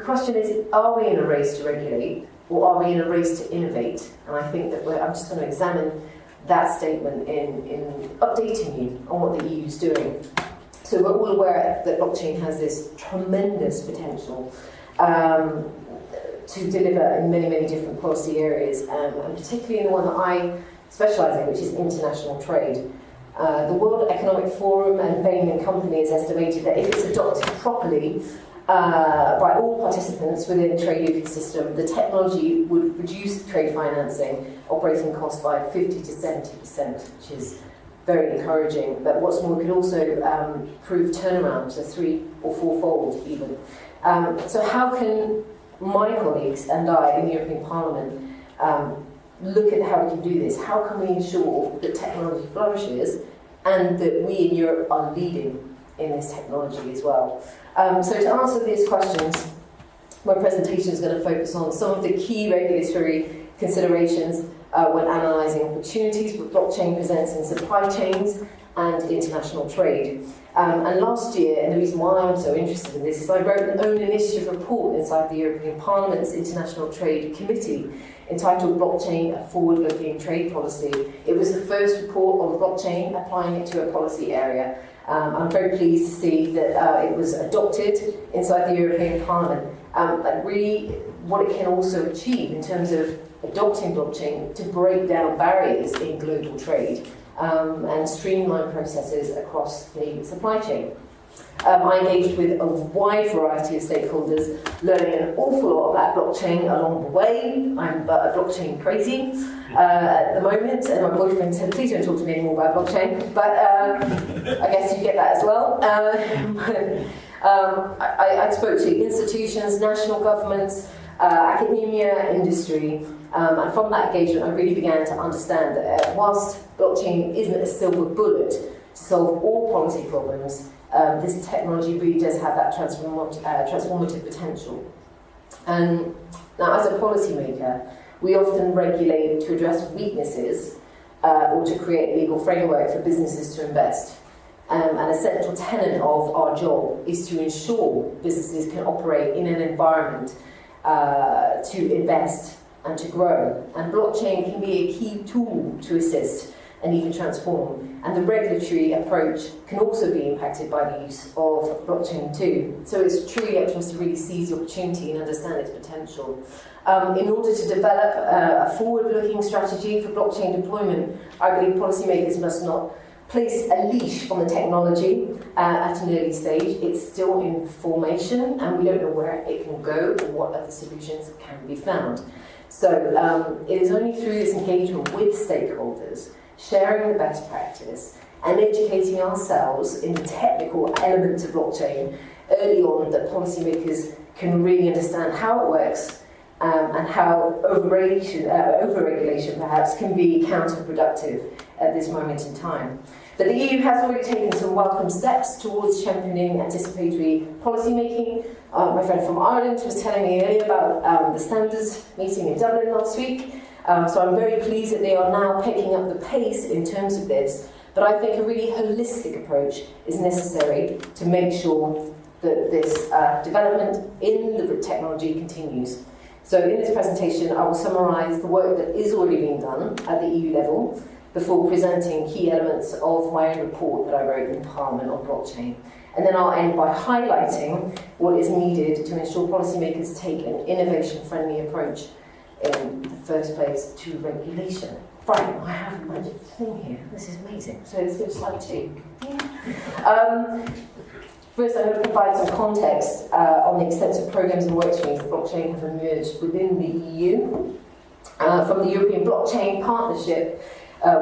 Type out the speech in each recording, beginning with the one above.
the question is, are we in a race to regulate, or are we in a race to innovate? And I think that I'm just going to examine that statement in updating you on what the EU is doing. So we're all aware that blockchain has this tremendous potential to deliver in many, many different policy areas, and particularly in the one that I specialise in, which is international trade. The World Economic Forum and Bain & Company has estimated that if it's adopted properly by all participants within the trade ecosystem, the technology would reduce trade financing operating costs by 50 to 70%, which is very encouraging. But what's more, it could also prove turnaround to 3- or 4-fold even. So how can my colleagues and I in the European Parliament look at how we can do this? How can we ensure that technology flourishes and that we in Europe are leading in this technology as well? So to answer these questions, my presentation is going to focus on some of the key regulatory considerations when analysing opportunities that blockchain presents in supply chains and international trade. And last year, and the reason why I'm so interested in this is I wrote an own initiative report inside the European Parliament's International Trade Committee entitled Blockchain, a Forward-Looking Trade Policy. It was the first report on blockchain, applying it to a policy area. I'm very pleased to see that it was adopted inside the European Parliament. And really what it can also achieve in terms of adopting blockchain to break down barriers in global trade and streamline processes across the supply chain. I engaged with a wide variety of stakeholders, learning an awful lot about blockchain along the way. I'm a blockchain crazy at the moment, and my boyfriend said, please don't talk to me anymore about blockchain, but I guess you get that as well. I spoke to institutions, national governments, academia, industry, and from that engagement I really began to understand that whilst blockchain isn't a silver bullet to solve all policy problems, this technology really does have that transformative potential. And now, as a policymaker, we often regulate to address weaknesses or to create legal framework for businesses to invest. And a central tenet of our job is to ensure businesses can operate in an environment to invest and to grow. And blockchain can be a key tool to assist and even transform. And the regulatory approach can also be impacted by the use of blockchain too. So it's truly up to us to really seize the opportunity and understand its potential. In order to develop a forward-looking strategy for blockchain deployment, I believe policymakers must not place a leash on the technology at an early stage. It's still in formation and we don't know where it can go or what other solutions can be found. So it is only through this engagement with stakeholders, sharing the best practice and educating ourselves in the technical elements of blockchain early on that policymakers can really understand how it works and how over-regulation perhaps can be counterproductive at this moment in time. But the EU has already taken some welcome steps towards championing anticipatory policymaking. My friend from Ireland was telling me earlier about the standards meeting in Dublin last week. So I'm very pleased that they are now picking up the pace in terms of this. But I think a really holistic approach is necessary to make sure that this development in the technology continues. So in this presentation, I will summarise the work that is already being done at the EU level before presenting key elements of my own report that I wrote in Parliament on blockchain. And then I'll end by highlighting what is needed to ensure policymakers take an innovation-friendly approach in the first place to regulation. Right, I have a magic thing here. This is amazing. So let's go to slide 2. First, I'm going to provide some context on the extensive programmes and work streams that blockchain have emerged within the EU. From the European Blockchain Partnership,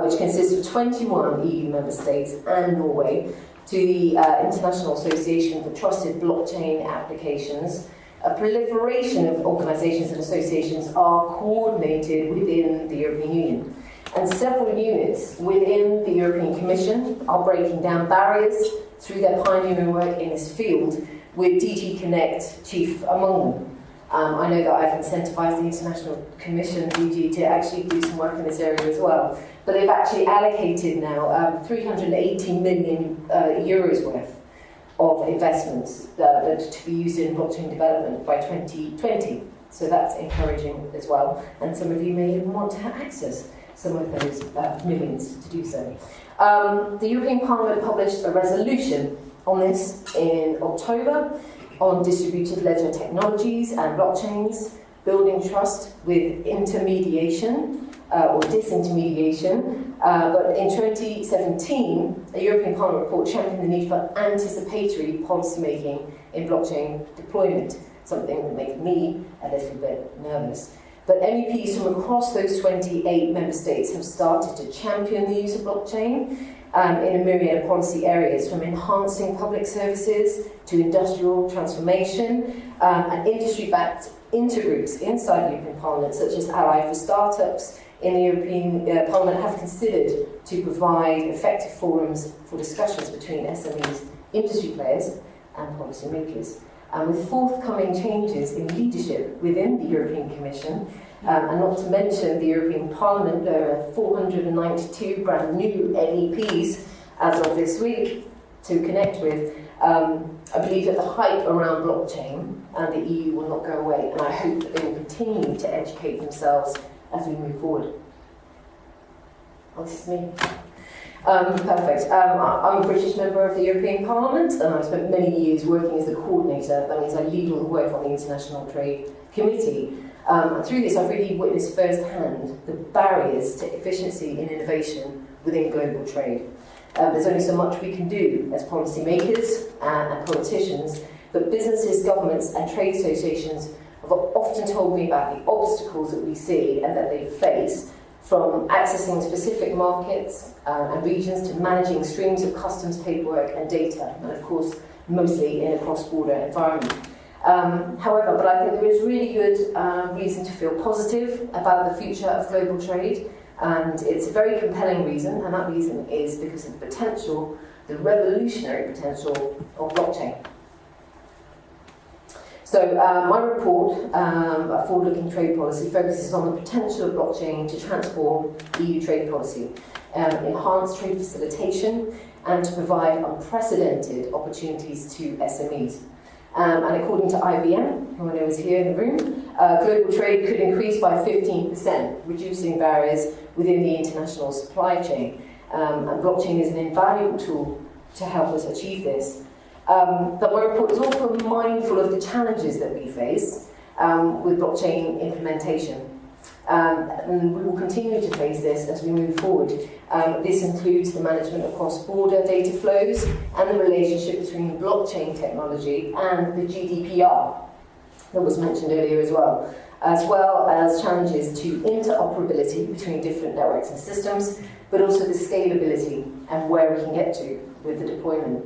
which consists of 21 EU member states and Norway, to the International Association for Trusted Blockchain Applications. A proliferation of organisations and associations are coordinated within the European Union. And several units within the European Commission are breaking down barriers through their pioneering work in this field, with DG Connect chief among them. I know that I've incentivised the International Commission, DG, to actually do some work in this area as well. But they've actually allocated now 380 million euros worth of investments that are to be used in blockchain development by 2020. So that's encouraging as well. And some of you may even want to access some of those millions to do so. The European Parliament published a resolution on this in October on distributed ledger technologies and blockchains, building trust with intermediation or disintermediation. But in 2017, a European Parliament report championed the need for anticipatory policymaking in blockchain deployment, something that makes me a little bit nervous. But MEPs from across those 28 member states have started to champion the use of blockchain in a myriad of policy areas, from enhancing public services to industrial transformation, and industry-backed intergroups inside the European Parliament, such as Ally for Startups in the European Parliament, have considered to provide effective forums for discussions between SMEs, industry players and policymakers. And with forthcoming changes in leadership within the European Commission, and not to mention the European Parliament, there are 492 brand new MEPs as of this week to connect with. I believe that the hype around blockchain and the EU will not go away, and I hope that they will continue to educate themselves as we move forward. Oh, this is me. Perfect. I'm a British member of the European Parliament, and I've spent many years working as the coordinator. That means I lead all the work on the International Trade Committee. And through this, I've really witnessed firsthand the barriers to efficiency and innovation within global trade. There's only so much we can do as policymakers and politicians, but businesses, governments, and trade associations have often told me about the obstacles that we see and that they face, from accessing specific markets and regions to managing streams of customs paperwork and data, and of course, mostly in a cross-border environment. However, but I think there is really good reason to feel positive about the future of global trade, and it's a very compelling reason, and that reason is because of the potential, the revolutionary potential of blockchain. So my report, a forward-looking trade policy, focuses on the potential of blockchain to transform EU trade policy, enhance trade facilitation, and to provide unprecedented opportunities to SMEs. And according to IBM, who I know is here in the room, global trade could increase by 15%, reducing barriers within the international supply chain. And blockchain is an invaluable tool to help us achieve this. But my report is also mindful of the challenges that we face with blockchain implementation. And we will continue to face this as we move forward. This includes the management of cross-border data flows and the relationship between blockchain technology and the GDPR that was mentioned earlier as well as challenges to interoperability between different networks and systems, but also the scalability and where we can get to with the deployment.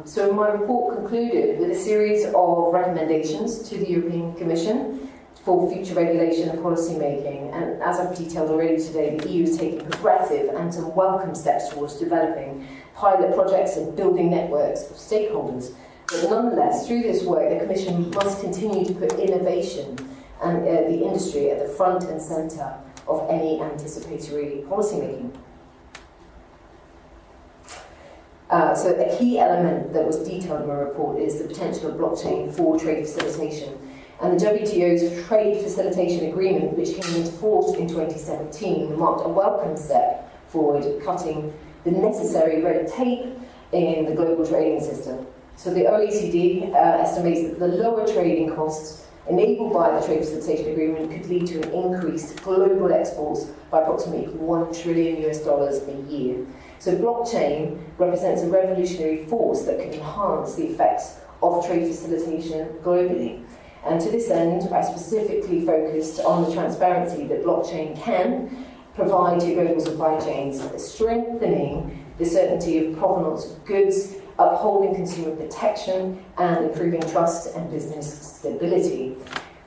So my report concluded with a series of recommendations to the European Commission for future regulation and policy making, and as I've detailed already today, the EU is taking progressive and some welcome steps towards developing pilot projects and building networks of stakeholders. But nonetheless, through this work, the Commission must continue to put innovation and the industry at the front and centre of any anticipatory policy making. So a key element that was detailed in my report is the potential of blockchain for trade facilitation. And the WTO's Trade Facilitation Agreement, which came into force in 2017, marked a welcome step forward, cutting the necessary red tape in the global trading system. So the OECD estimates that the lower trading costs enabled by the Trade Facilitation Agreement could lead to an increased global exports by approximately $1 trillion a year. So blockchain represents a revolutionary force that can enhance the effects of trade facilitation globally. And to this end, I specifically focused on the transparency that blockchain can provide to global supply chains, strengthening the certainty of provenance of goods, upholding consumer protection, and improving trust and business stability.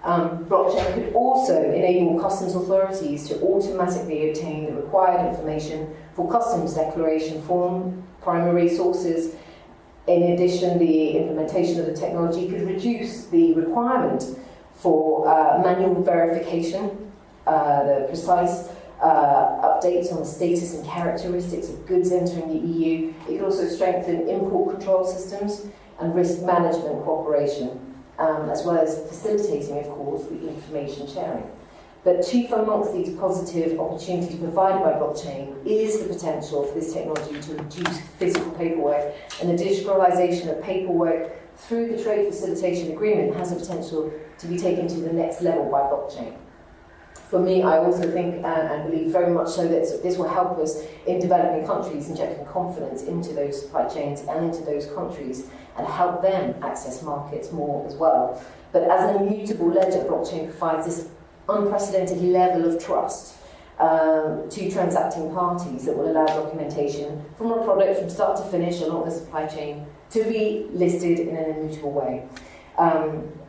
Blockchain could also enable customs authorities to automatically obtain the required information for customs declaration form, primary sources. In addition, the implementation of the technology could reduce the requirement for manual verification, the precise updates on the status and characteristics of goods entering the EU. It could also strengthen import control systems and risk management cooperation, as well as facilitating, of course, the information sharing. But chief amongst these positive opportunities provided by blockchain is the potential for this technology to reduce physical paperwork, and the digitalisation of paperwork through the trade facilitation agreement has the potential to be taken to the next level by blockchain. For me, I also think and believe very much so that this will help us in developing countries, injecting confidence into those supply chains and into those countries, and help them access markets more as well. But as an immutable ledger, blockchain provides this unprecedented level of trust to transacting parties that will allow documentation from a product from start to finish along the supply chain to be listed in an immutable way.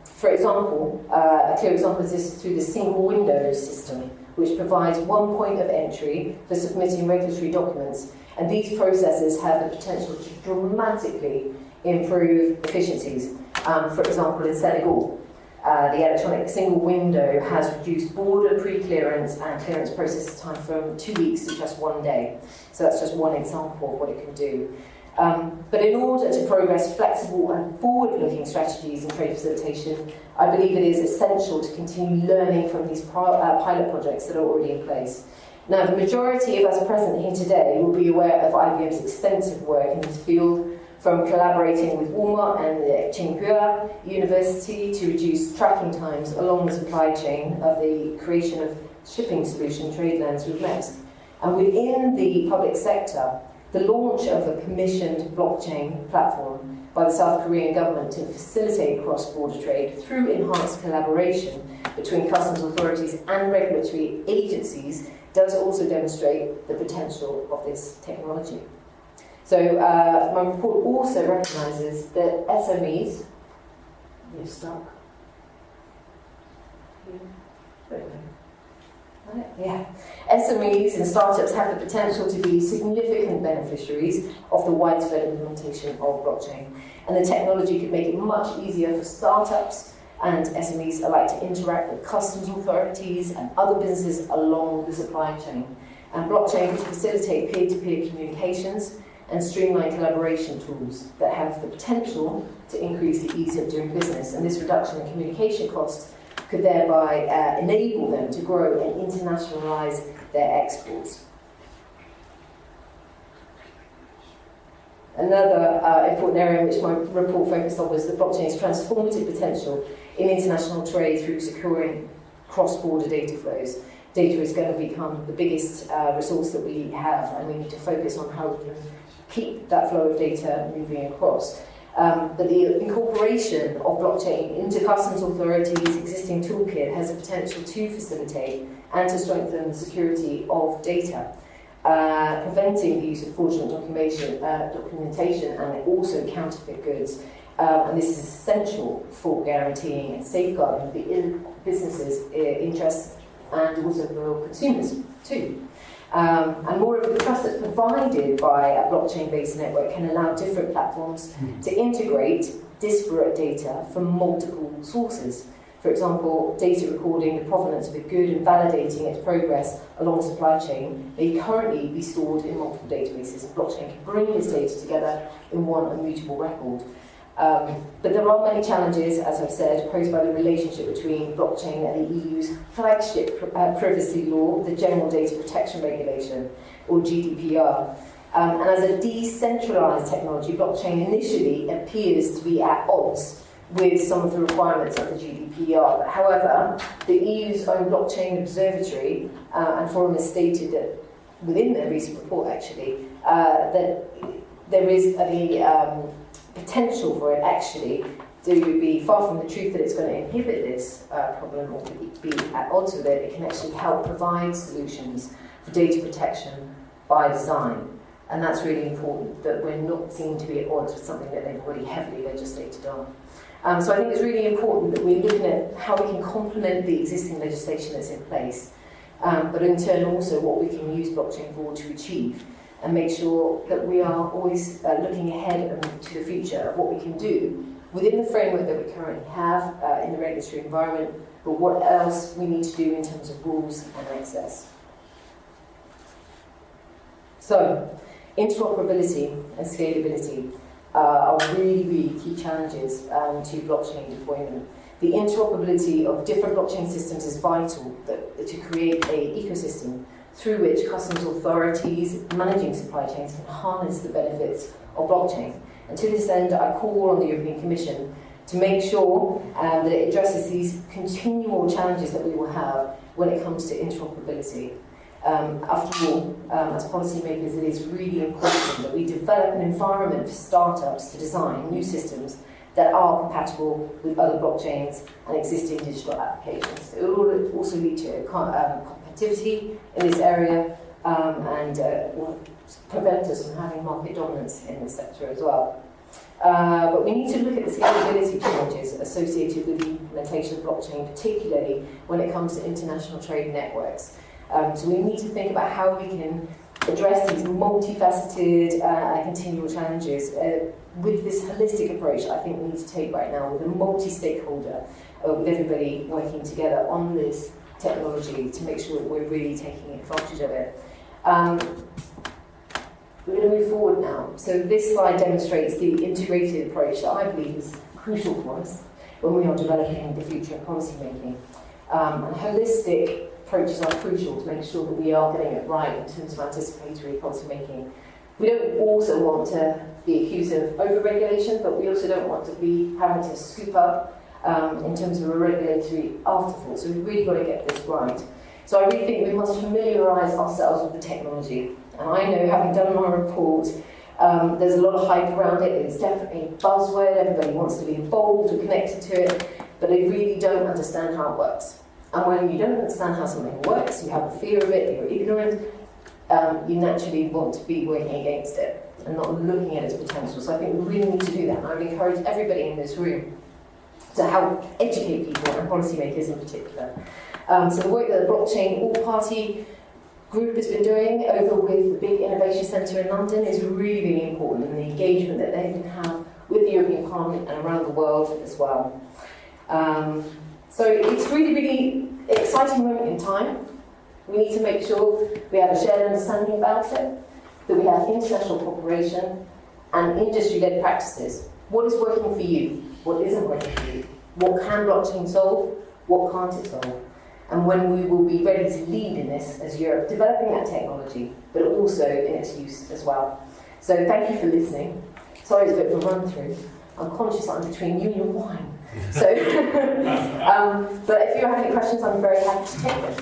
For example, a clear example is this through the single window system, which provides one point of entry for submitting regulatory documents, and these processes have the potential to dramatically improve efficiencies. For example, in Senegal, the electronic single window has reduced border pre-clearance and clearance process time from 2 weeks to just 1 day. So that's just one example of what it can do. But in order to progress flexible and forward-looking strategies in trade facilitation, I believe it is essential to continue learning from these pilot projects that are already in place. Now, the majority of us present here today will be aware of IBM's extensive work in this field, from collaborating with Walmart and the Tsinghua University to reduce tracking times along the supply chain of the creation of shipping solution TradeLens with MEPS. And within the public sector, the launch of a commissioned blockchain platform by the South Korean government to facilitate cross-border trade through enhanced collaboration between customs authorities and regulatory agencies does also demonstrate the potential of this technology. So my report also recognises that SMEs, you're stuck. Yeah. SMEs and startups have the potential to be significant beneficiaries of the widespread implementation of blockchain. And the technology could make it much easier for startups and SMEs alike to interact with customs authorities and other businesses along the supply chain. And blockchain could facilitate peer-to-peer communications and streamline collaboration tools that have the potential to increase the ease of doing business. And this reduction in communication costs could thereby enable them to grow and internationalise their exports. Another important area in which my report focused on was the blockchain's transformative potential in international trade through securing cross-border data flows. Data is going to become the biggest resource that we have, and we need to focus on how we can keep that flow of data moving across. But the incorporation of blockchain into customs authorities' existing toolkit has the potential to facilitate and to strengthen the security of data, preventing the use of fraudulent documentation and also counterfeit goods. And this is essential for guaranteeing and safeguarding the businesses' interests and also for consumers too. And moreover, the trust that's provided by a blockchain-based network can allow different platforms to integrate disparate data from multiple sources. For example, data recording the provenance of a good and validating its progress along the supply chain may currently be stored in multiple databases. Blockchain can bring this data together in one immutable record. But there are many challenges, as I've said, posed by the relationship between blockchain and the EU's flagship privacy law, the General Data Protection Regulation, or GDPR. And as a decentralised technology, blockchain initially appears to be at odds with some of the requirements of the GDPR. But however, the EU's own blockchain observatory and forum has stated that within their recent report, actually, that there is the potential for it actually to be far from the truth that it's going to inhibit this problem or be at odds with it. It can actually help provide solutions for data protection by design. And that's really important, that we're not seen to be at odds with something that they've already heavily legislated on. So I think it's really important that we're looking at how we can complement the existing legislation that's in place, but in turn also what we can use blockchain for to achieve, and make sure that we are always looking ahead to the future of what we can do within the framework that we currently have in the regulatory environment, but what else we need to do in terms of rules and access. So, interoperability and scalability are really, really key challenges to blockchain deployment. The interoperability of different blockchain systems is vital to create an ecosystem through which customs authorities managing supply chains can harness the benefits of blockchain. And to this end, I call on the European Commission to make sure that it addresses these continual challenges that we will have when it comes to interoperability. After all, as policymakers, it is really important that we develop an environment for startups to design new systems that are compatible with other blockchains and existing digital applications. It will also lead to competitivity in this area and will prevent us from having market dominance in this sector as well. But we need to look at the scalability challenges associated with the implementation of blockchain, particularly when it comes to international trade networks. So we need to think about how we can address these multifaceted continual challenges with this holistic approach I think we need to take right now, with a multi-stakeholder, with everybody working together on this technology to make sure that we're really taking advantage of it. We're going to move forward now. So this slide demonstrates the integrated approach that I believe is crucial for us when we are developing the future of policy making. And holistic approaches are crucial to make sure that we are getting it right in terms of anticipatory policy making. We don't also want to be accused of over-regulation, but we also don't want to be having to scoop up in terms of a regulatory afterthought. So we've really got to get this right. So I really think we must familiarise ourselves with the technology. And I know, having done my report, there's a lot of hype around it. It's definitely a buzzword. Everybody wants to be involved or connected to it, but they really don't understand how it works. And when you don't understand how something works, you have a fear of it, you're ignorant, you naturally want to be working against it and not looking at its potential. So I think we really need to do that. And I would encourage everybody in this room to help educate people, and policymakers in particular. So the work that the Blockchain All-Party Group has been doing over with the big innovation centre in London is really, really important, and the engagement that they can have with the European Parliament and around the world as well. So it's really, really exciting moment in time. We need to make sure we have a shared understanding about it, that we have international cooperation and industry-led practices. What is working for you? What isn't working for you? What can blockchain solve? What can't it solve? And when we will be ready to lead in this as Europe, developing that technology, but also in its use as well. So thank you for listening. Sorry it's a bit of a run-through. I'm conscious I'm between you and your wine. So, but if you have any questions, I'm very happy to take them.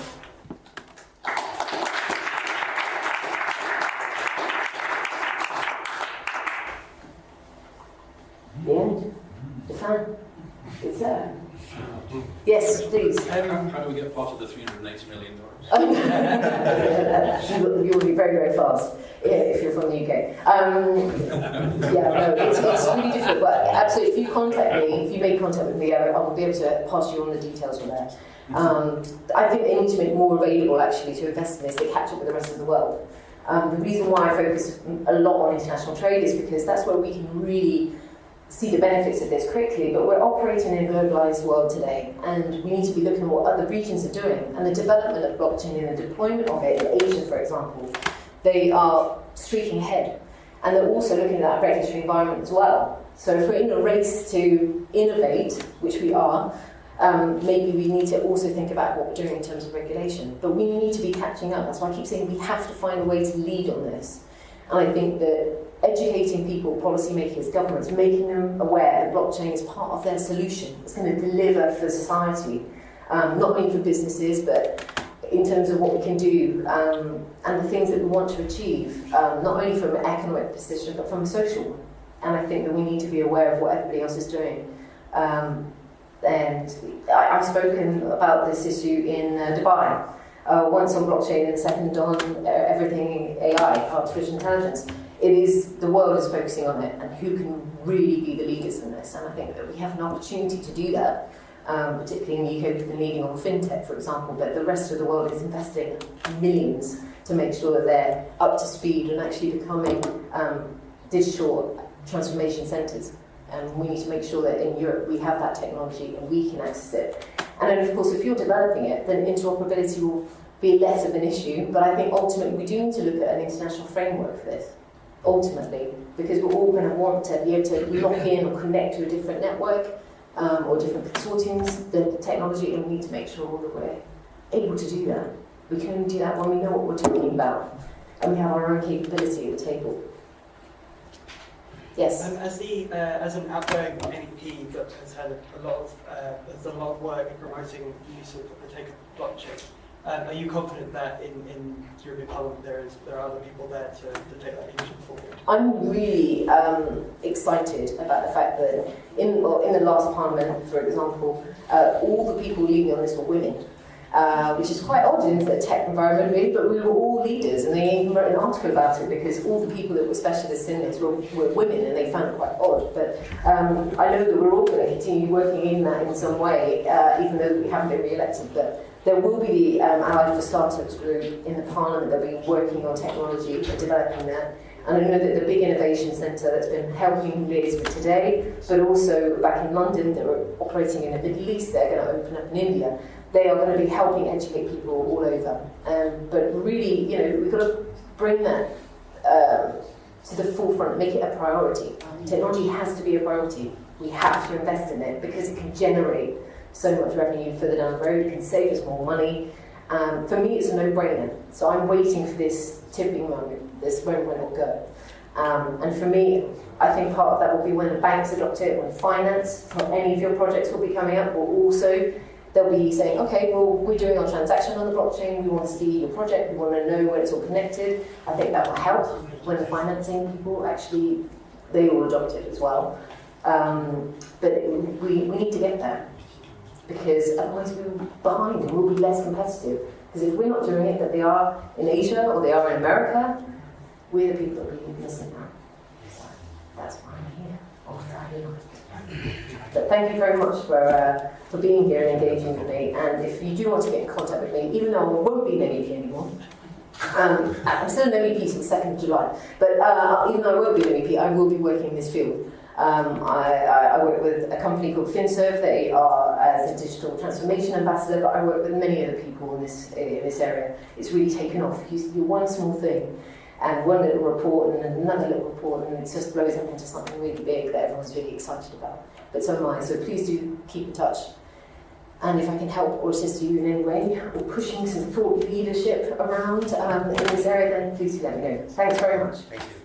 The end. The fan. It's there. Yes, please. How do we get past the $380 million? You'll be very, very fast if you're from the UK. It's really difficult, but absolutely, if you contact me, if you make contact with me, I will be able to pass you on the details from there. I think they need to make more available, actually, to invest in this to catch up with the rest of the world. The reason why I focus a lot on international trade is because that's where we can really see the benefits of this quickly, but we're operating in a globalized world today, and we need to be looking at what other regions are doing, and the development of blockchain and the deployment of it in Asia, for example, they are streaking ahead, and they're also looking at that regulatory environment as well. So if we're in a race to innovate, which we are, maybe we need to also think about what we're doing in terms of regulation, but we need to be catching up. That's why I keep saying we have to find a way to lead on this, and I think that educating people, policymakers, governments, making them aware that blockchain is part of their solution. It's going to deliver for society, not only for businesses, but in terms of what we can do and the things that we want to achieve, not only from an economic position, but from a social one. And I think that we need to be aware of what everybody else is doing. And I've spoken about this issue in Dubai, once on blockchain and second on everything AI, artificial intelligence. It is, the world is focusing on it, and who can really be the leaders in this. And I think that we have an opportunity to do that, particularly in the UK, we've been leading on fintech, for example, but the rest of the world is investing millions to make sure that they're up to speed and actually becoming digital transformation centres. And we need to make sure that in Europe we have that technology and we can access it. And then, of course, if you're developing it, then interoperability will be less of an issue. But I think ultimately we do need to look at an international framework for this, ultimately, because we're all going to want to be able to lock in or connect to a different network or different consortiums, the technology, and we need to make sure that we're able to do that. We can only do that when we know what we're talking about and we have our own capability at the table. Yes? As an outgoing MEP that has had a lot of work in promoting the use of the take of blockchain, are you confident that in European Parliament there are other people there to take that leadership forward? I'm really excited about the fact that in the last Parliament, for example, all the people leading on this were women. Which is quite odd in the tech environment, really, but we were all leaders, and they even wrote an article about it because all the people that were specialists in this were women, and they found it quite odd. But I know that we're all going to continue working in that in some way, even though we haven't been re-elected. But there will be the Allied for Startups group in the Parliament that will be working on technology and developing that. And I know that the big innovation centre that's been helping liaise with today, but also back in London, that were operating in the Middle East, they're going to open up in India. They are going to be helping educate people all over. But really, we've got to bring that to the forefront, make it a priority. Technology has to be a priority. We have to invest in it because it can generate so much revenue further down the road. It can save us more money. For me, it's a no-brainer. So I'm waiting for this tipping moment, this moment when it'll go. And for me, I think part of that will be when the banks adopt it, when finance for any of your projects will be coming up, or also they'll be saying, okay, well, we're doing our transaction on the blockchain, we want to see your project, we want to know when it's all connected. I think that will help when the financing people actually, they all adopt it as well. But we need to get there, because otherwise we'll be behind and we'll be less competitive. Because if we're not doing it, that they are in Asia or they are in America, we're the people that will be missing out. So that's why I'm here on Friday night. But thank you very much for being here and engaging with me. And if you do want to get in contact with me, even though I won't be an MEP anymore, I'm still an MEP till the 2nd of July, but even though I won't be an MEP, I will be working in this field. I work with a company called FinServe. They are as a digital transformation ambassador, but I work with many other people in this area. It's really taken off. You're one small thing, and one little report, and another little report, and it just blows up into something really big that everyone's really excited about. But so am I. So please do keep in touch. And if I can help or assist you in any way, or pushing some thought leadership around in this area, then please do let me know. Thanks very much. Thank you.